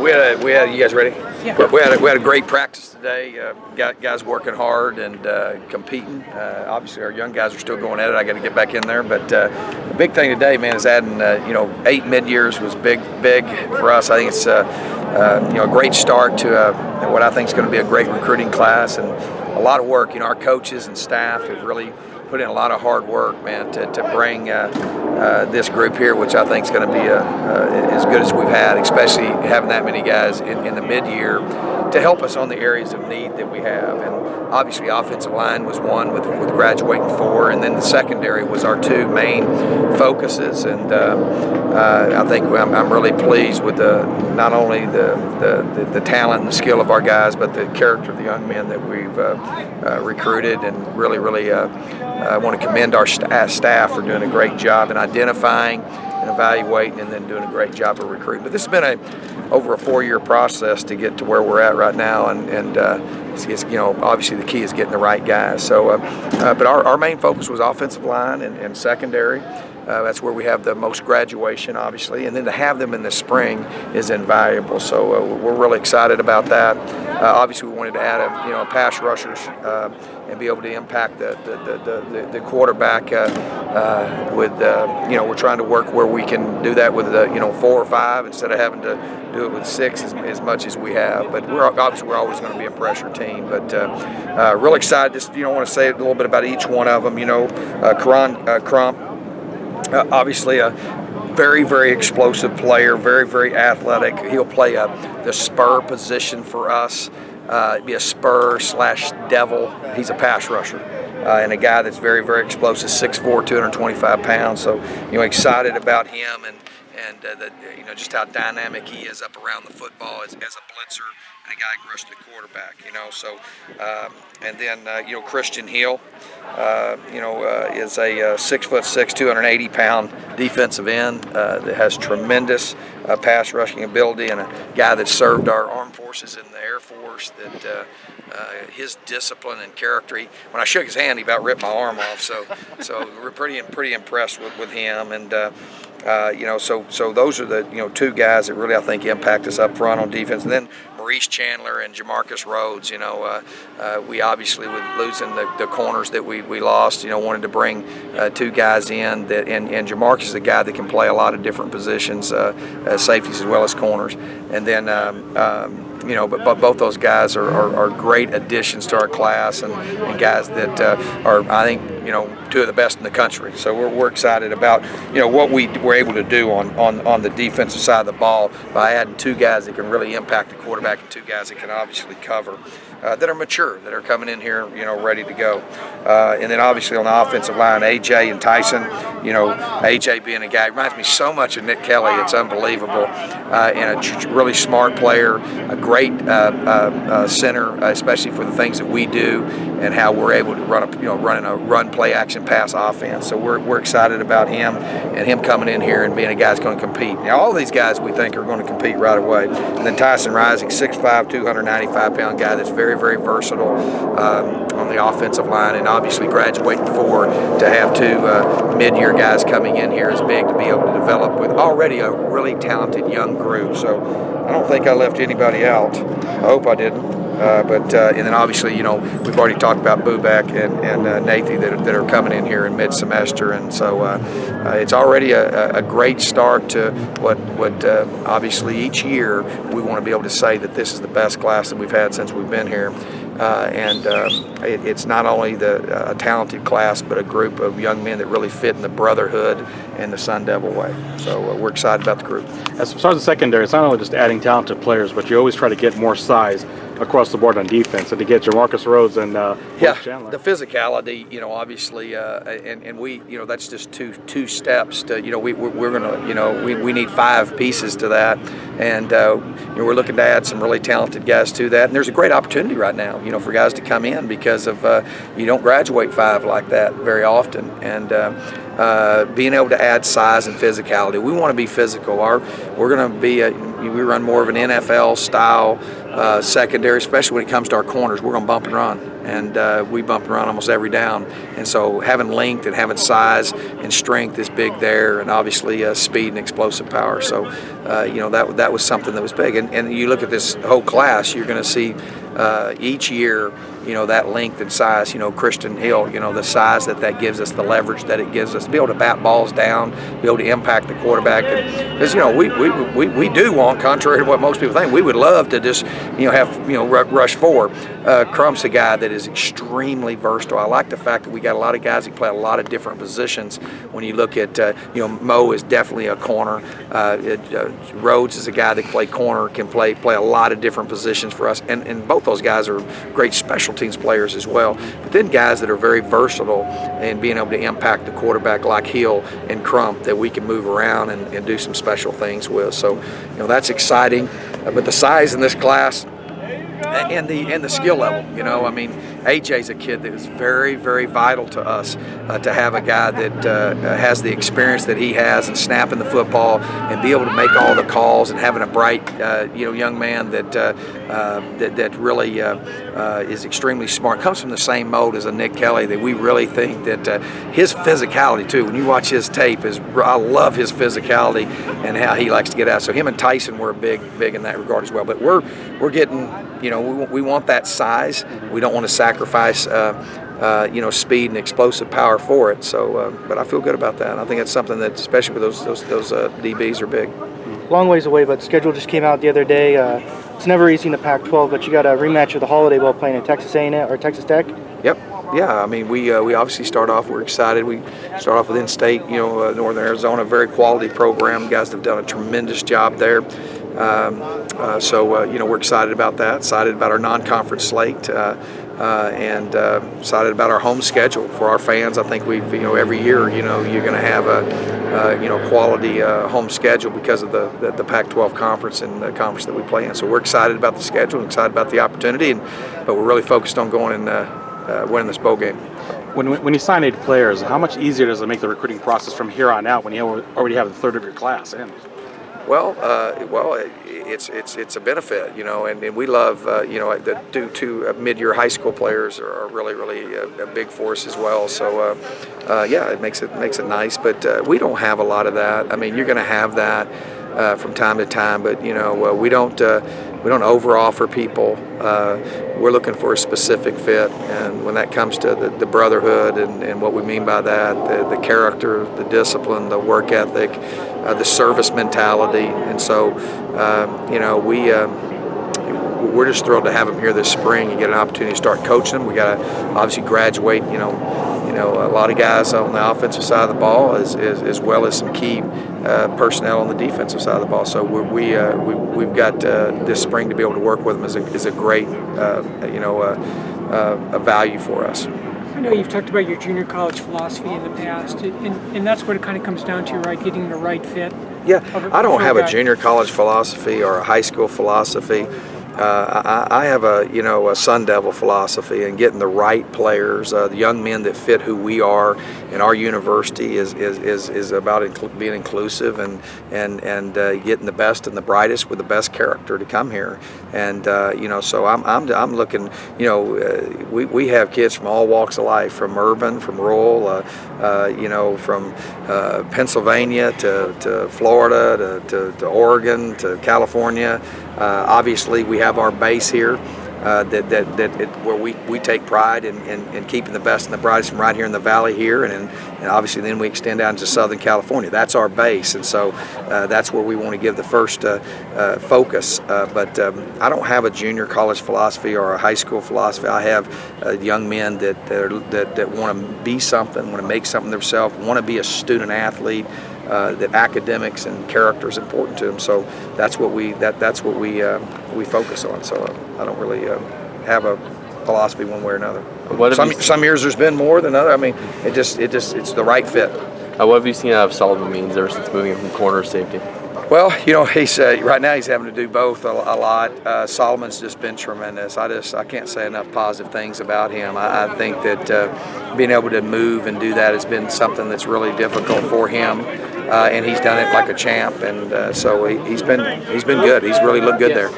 You guys ready? Yeah. We had a great practice today. Guys working hard and competing. Obviously, our young guys are still going at it. I got to get back in there. But the big thing today, man, is adding. 8 mid-years was big for us. I think it's a great start to what I think is going to be a great recruiting class and a lot of work. Our coaches and staff have really put in a lot of hard work, man, to bring this group here, which I think is going to be as good as we've had, especially having that many guys in the mid-year to help us on the areas of need that we have. And obviously, offensive line was one with graduating 4, and then the secondary was our 2 main focuses. And I think I'm really pleased with not only the talent and the skill of our guys, but the character of the young men that we've recruited, and really I want to commend our staff for doing a great job in identifying and evaluating, and then doing a great job of recruiting. But this has been over a 4-year process to get to where we're at right now, and obviously the key is getting the right guys. So, but our main focus was offensive line and secondary. That's where we have the most graduation, obviously, and then to have them in the spring is invaluable. So we're really excited about that. Obviously, we wanted to add a pass rushers and be able to impact the quarterback we're trying to work where we can do that with 4 or 5 instead of having to do it with 6 as much as we have. But we're always going to be a pressure team. But real excited. Just want to say a little bit about each one of them. Crump. Obviously a very explosive player, very athletic. He'll play the spur position for us, be a spur / devil. He's a pass rusher and a guy that's very explosive, 6'4", 225 pounds. So excited about him and just how dynamic he is up around the football as a blitzer and a guy who can rush the quarterback. So and then Christian Hill is a 6'6", 280 pound defensive end that has tremendous pass rushing ability, and a guy that served our armed forces in the Air Force. That his discipline and character. When I shook his hand, he about ripped my arm off. So we're pretty impressed with him. And so those are the 2 guys that really I think impact us up front on defense. And then Maurice Chandler and Jamarcus Rhodes. We obviously, with losing the corners that we lost, wanted to bring 2 guys in that, and Jamarcus is a guy that can play a lot of different positions, as safeties as well as corners. And then but both those guys are great additions to our class, and guys that are, I think, 2 of the best in the country. So we're excited about what we were able to do on the defensive side of the ball by adding 2 guys that can really impact the quarterback and 2 guys that can obviously cover, that are mature, that are coming in here ready to go. And then obviously on the offensive line, AJ and Tyson. AJ being a guy reminds me so much of Nick Kelly. It's unbelievable, and a really smart player, a great center, especially for the things that we do and how we're able to running a run play action pass offense. So we're excited about him and him coming in here and being a guy that's going to compete. Now all these guys we think are going to compete right away. And then Tyson Rising, 6'5", 295 pound guy that's very versatile on the offensive line, and obviously graduating 4 to have 2 mid-year guys coming in here is big to be able to develop with already a really talented young group. So I don't think I left anybody out. I hope I didn't. And then obviously, we've already talked about Bubak and Nathy that are coming in here in mid-semester, and so it's already a great start to what obviously each year we want to be able to say that this is the best class that we've had since we've been here. It's not only a talented class, but a group of young men that really fit in the brotherhood and the Sun Devil way. So we're excited about the group. As far as the secondary, it's not only just adding talented players, but you always try to get more size across the board on defense, and to get Jamarcus Rhodes and Chandler. The physicality, obviously, and we, that's just two steps to, we're gonna, we need 5 pieces to that, and we're looking to add some really talented guys to that, and there's a great opportunity right now, for guys to come in because of you don't graduate 5 like that very often, and being able to add size and physicality. We want to be physical. We're going to be we run more of an NFL style secondary, especially when it comes to our corners. We're going to bump and run. and we bump around almost every down. And so having length and having size and strength is big there, and obviously speed and explosive power. So that was something that was big. And you look at this whole class, you're going to see each year, that length and size, Christian Hill, the size that gives us, the leverage that it gives us to be able to bat balls down, be able to impact the quarterback. Because, we do want, contrary to what most people think, we would love to just, have, rush forward. Crump's a guy that is extremely versatile. I like the fact that we got a lot of guys who play a lot of different positions. When you look at, Mo is definitely a corner. Rhodes is a guy that can play corner, can play a lot of different positions for us. And both those guys are great special teams players as well. But then guys that are very versatile and being able to impact the quarterback like Hill and Crump that we can move around and do some special things with. So, that's exciting. But the size in this class and the skill level, AJ's a kid that is very, very vital to us to have a guy that has the experience that he has and snapping the football and be able to make all the calls and having a bright, young man that really is extremely smart. Comes from the same mold as a Nick Kelly that we really think that his physicality too. When you watch his tape, I love his physicality and how he likes to get out. So him and Tyson were big in that regard as well. But we're getting, we want that size. We don't want to sacrifice, speed and explosive power for it. So, but I feel good about that. I think it's something that, especially with those DBs, are big. Long ways away, but schedule just came out the other day. It's never easy in the Pac-12, but you got a rematch of the Holiday Bowl playing at Texas A&M or Texas Tech. Yep. Yeah, we obviously start off. We're excited. We start off with in-state, Northern Arizona, very quality program. Guys have done a tremendous job there. So we're excited about that. Excited about our non-conference slate. And excited about our home schedule for our fans. I think every year, you're going to have a quality home schedule because of the Pac-12 conference and the conference that we play in. So we're excited about the schedule and excited about the opportunity, but we're really focused on going and winning this bowl game. When you sign 8 players, how much easier does it make the recruiting process from here on out when you already have a third of your class in? Well, it's a benefit, and we love, the two mid-year high school players are really a big force as well. So, it makes it nice. But we don't have a lot of that. You're going to have that from time to time, but we don't over-offer people. We're looking for a specific fit, and when that comes to the brotherhood and what we mean by that, the character, the discipline, the work ethic, the service mentality, and so we're just thrilled to have them here this spring and get an opportunity to start coaching them. We got to obviously graduate, a lot of guys on the offensive side of the ball as well as some key personnel on the defensive side of the ball. So we've got this spring to be able to work with them is a great a value for us. I know you've talked about your junior college philosophy in the past, and that's what it kind of comes down to, right? Getting the right fit. Yeah, I don't have a junior college philosophy or a high school philosophy. I have a Sun Devil philosophy, and getting the right players, the young men that fit who we are, and our university is about being inclusive and getting the best and the brightest with the best character to come here, and so I'm looking, we have kids from all walks of life, from urban, from rural, from Pennsylvania to Florida to Oregon to California. Obviously, we have our base here where we take pride in keeping the best and the brightest from right here in the valley here, and obviously then we extend down to Southern California. That's our base, and so that's where we want to give the first focus. But I don't have a junior college philosophy or a high school philosophy. I have young men that want to be something, want to make something themselves, want to be a student athlete. That academics and character is important to them, so that's what we focus on. So I don't really have a philosophy one way or another. Some years there's been more than other. It's the right fit. What have you seen out of Solomon Means ever since moving from corner to safety? Well, he's right now he's having to do both a lot. Solomon's just been tremendous. I can't say enough positive things about him. I think that being able to move and do that has been something that's really difficult for him, and he's done it like a champ. And so he's been good. He's really looked good there.